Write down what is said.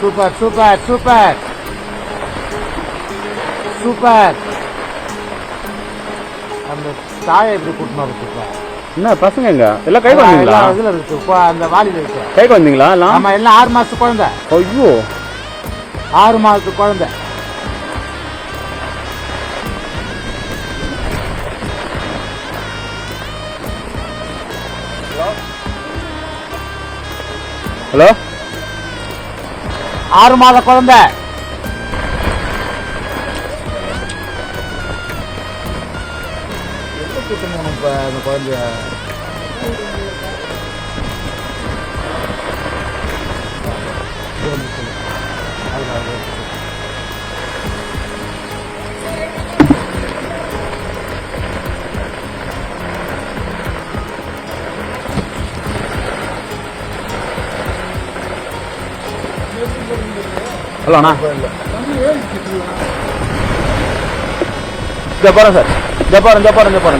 Super super super super. அந்த தாயை எப்படி கூட்டணும் சூப்பர். என்ன பசங்க எங்க எல்லாம் கைக்கு வந்தீங்களா? இதுல இருக்கு அந்த வாலியில இருக்கு. கைக்கு வந்தீங்களா எல்லாம்? ஆமா எல்லாம் 6 மாசத்து குழந்தை. ஐயோ 6 மாசத்து குழந்தை. ஹலோ 6 மாத குழந்தை. எங்க கூட்டணும் இப்ப அந்த குழந்தைய? ஹலோ அண்ணா இதை பாருங்க சார், இதை பாருங்க